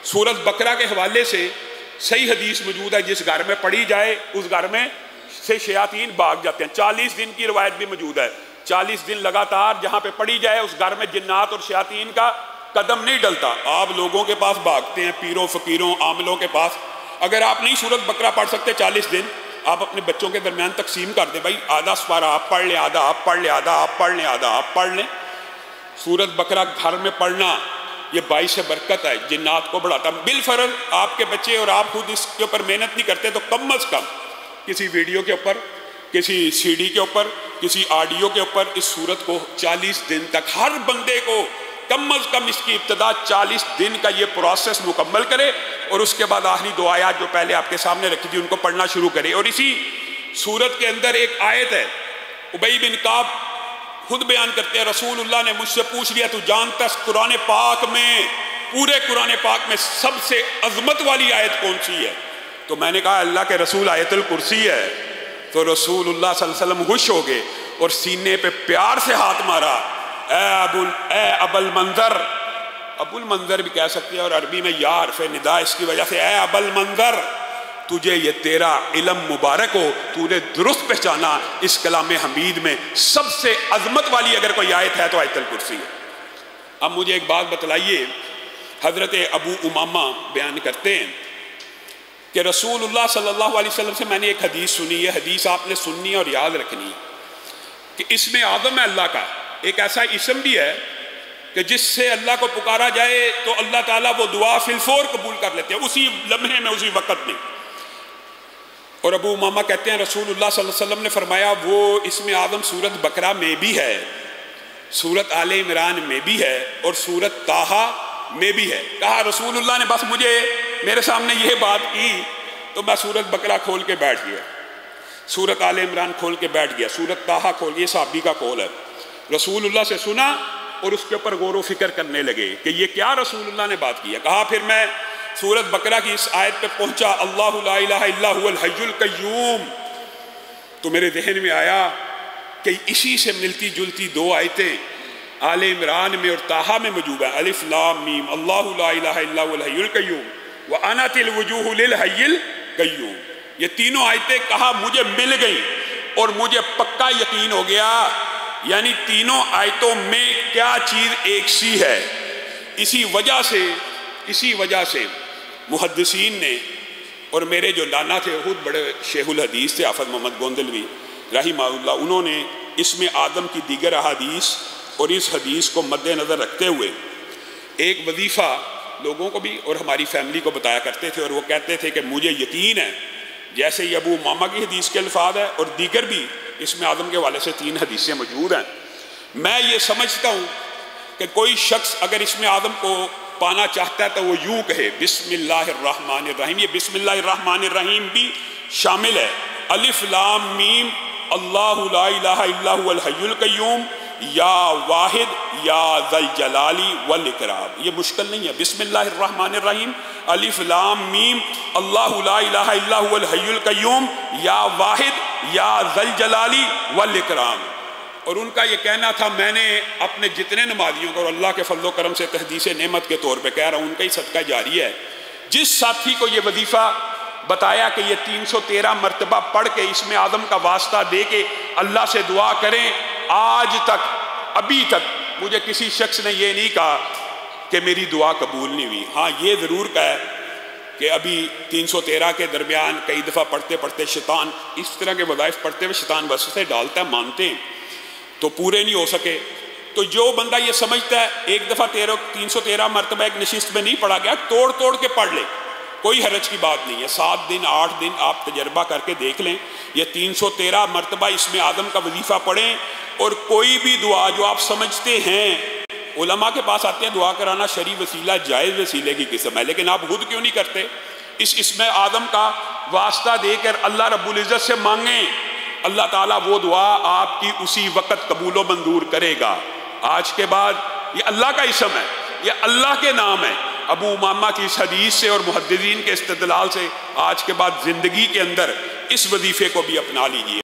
سورت بقرہ کے حوالے سے صحیح حدیث موجود ہے، جس گھر میں پڑھی جائے اس گھر میں سے شیاطین بھاگ جاتے ہیں۔ 40 دن کی روایت بھی موجود ہے، 40 دن لگاتار جہاں پہ پڑھی جائے اس گھر میں جنات اور شیاطین کا قدم نہیں ڈلتا۔ آپ لوگوں کے پاس بھاگتے ہیں، پیروں فقیروں عاملوں کے پاس۔ اگر آپ نہیں سورت بقرہ پڑھ سکتے 40 دن، آپ اپنے بچوں کے درمیان تقسیم کر دیں، بھائی آدھا سپارہ آپ پڑھ لیں، آدھا آپ پڑھ لیں، آدھا آپ پڑھ لیں، آدھا آپ پڑھ لیں۔ سورت بقرہ گھر میں پڑھنا یہ باعث برکت ہے، جنات کو بڑھاتا ہے۔ بالفرض آپ کے بچے اور آپ خود اس کے اوپر محنت نہیں کرتے تو کم از کم کسی ویڈیو کے اوپر، کسی سی ڈی کے اوپر، کسی آڈیو کے اوپر اس سورت کو 40 دن تک ہر بندے کو کم از کم اس کی ابتدا 40 دن کا یہ پروسیس مکمل کرے، اور اس کے بعد آخری 2 آیات جو پہلے آپ کے سامنے رکھی تھی ان کو پڑھنا شروع کرے۔ اور اسی سورت کے اندر ایک آیت ہے، ابی بن کعب خود بیان کرتے ہیں، رسول اللہ نے مجھ سے پوچھ لیا تو جانتا قرآن پاک میں، پورے قرآن پاک میں سب سے عظمت والی آیت کون سی ہے؟ تو میں نے کہا اللہ کے رسول آیت الکرسی ہے۔ تو رسول اللہ صلی اللہ علیہ وسلم خوش ہو گئے اور سینے پہ پیار سے ہاتھ مارا، اے ابو المنذر، ابو المنذر بھی کہہ سکتے ہیں، اور عربی میں یا حرف ندا اس کی وجہ سے، اے ابو المنذر تجھے یہ تیرا علم مبارک ہو، تو نے درست پہچانا اس کلام حمید میں سب سے عظمت والی اگر کوئی آیت ہے تو آیت الکرسی ہے۔ اب مجھے ایک بات بتلائیے، حضرت ابو امامہ بیان کرتے ہیں کہ رسول اللہ صلی اللہ علیہ وسلم سے میں نے ایک حدیث سنی ہے، حدیث آپ نے سننی اور یاد رکھنی کہ اسم اعظم ہے اللہ کا، ایک ایسا اسم بھی ہے کہ جس سے اللہ کو پکارا جائے تو اللہ تعالیٰ وہ دعا فی الفور قبول کر لیتے ہیں، اسی لمحے میں، اسی وقت میں۔ اور ابو امامہ کہتے ہیں رسول اللہ صلی اللہ علیہ وسلم نے فرمایا وہ اسم اعظم سورت بقرہ میں بھی ہے، سورت آل عمران میں بھی ہے، اور سورت طٰہٰ میں بھی ہے۔ کہا رسول اللہ نے بس مجھے میرے سامنے یہ بات کی تو میں سورت بقرہ کھول کے بیٹھ گیا، سورت آل عمران کھول کے بیٹھ گیا، سورت طٰہٰ کھول، یہ صحابی کا قول ہے، رسول اللہ سے سنا اور اس کے اوپر غور و فکر کرنے لگے کہ یہ کیا رسول اللہ نے بات کی ہے۔ کہا پھر میں سورت بقرہ کی اس آیت پہ پہنچا، اللہ لا الہ الا هو الحی القیوم، تو میرے ذہن میں آیا کہ اسی سے ملتی جلتی 2 آیتیں آل عمران میں اور طٰہٰ میں موجود ہیں، الف لام میم، اللہ لا الہ الا هو الحی القیوم وَأَنَتِ الْوُجُوهُ لِلْحَيِّ الْقَيُّومِ، یہ تینوں آیتیں کہا مجھے مل گئیں اور مجھے پکا یقین ہو گیا، یعنی تینوں آیتوں میں کیا چیز ایک سی ہے۔ اسی وجہ سے محدثین نے، اور میرے جو نانا تھے خود بڑے شیخ الحدیث تھے حافظ محمد گوندلوی رحمہ اللہ، انہوں نے اسم اعظم کی دیگر احادیث اور اس حدیث کو مد نظر رکھتے ہوئے ایک وظیفہ لوگوں کو بھی اور ہماری فیملی کو بتایا کرتے تھے، اور وہ کہتے تھے کہ مجھے یقین ہے، جیسے یہ ابو امامہ کی حدیث کے الفاظ ہے اور دیگر بھی اسم اعظم کے حوالے سے 3 حدیثیں موجود ہیں، میں یہ سمجھتا ہوں کہ کوئی شخص اگر اسم اعظم کو پانا چاہتا ہے تو وہ یوں کہے بسم اللہ الرحمن الرحیم۔ یہ بسم اللہ الرحمن الرحیم بھی شامل ہے، الف لام میم، اللہ لا الہ الا هو الحی القیوم، یا واحد یا ذی الجلال والاکرام۔ یہ مشکل نہیں ہے، بسم اللہ الرحمن الرحیم، الف لام میم، اللہ لا الہ الا هو الحی القیوم، یا واحد یا ذی الجلال والاکرام۔ اور ان کا یہ کہنا تھا، میں نے اپنے جتنے نمازیوں کو، اور اللہ کے فضل و کرم سے تحدیث نعمت کے طور پہ کہہ رہا ہوں، ان کا ہی صدقہ جاری ہے، جس ساتھی کو یہ وظیفہ بتایا کہ یہ 313 مرتبہ پڑھ کے اسم اعظم کا واسطہ دے کے اللہ سے دعا کریں، آج تک ابھی تک مجھے کسی شخص نے یہ نہیں کہا کہ میری دعا قبول نہیں ہوئی۔ ہاں یہ ضرور کہا ہے کہ ابھی 313 کے درمیان کئی دفعہ پڑھتے پڑھتے شیطان، اس طرح کے وظائف پڑھتے ہوئے شیطان وسوسے ڈالتا ہے، مانتے ہیں تو پورے نہیں ہو سکے۔ تو جو بندہ یہ سمجھتا ہے ایک دفعہ 313 مرتبہ ایک نشست میں نہیں پڑھا گیا، توڑ توڑ کے پڑھ لے، کوئی حرج کی بات نہیں ہے۔ 7 دن 8 دن آپ تجربہ کر کے دیکھ لیں، یہ 313 مرتبہ اسم اعظم کا وظیفہ پڑھیں، اور کوئی بھی دعا جو آپ سمجھتے ہیں، علماء کے پاس آتے ہیں دعا کرانا شرعی وسیلہ جائز وسیلے کی قسم ہے، لیکن آپ خود کیوں نہیں کرتے؟ اس اسم اعظم کا واسطہ دے کر اللہ رب العزت سے مانگیں، اللہ تعالیٰ وہ دعا آپ کی اسی وقت قبول و منظور کرے گا۔ آج کے بعد یہ اللہ کا اسم ہے، یہ اللہ کے نام ہے۔ ابو امامہ کی اس حدیث سے اور محدثین کے استدلال سے آج کے بعد زندگی کے اندر اس وظیفے کو بھی اپنا لیجئے۔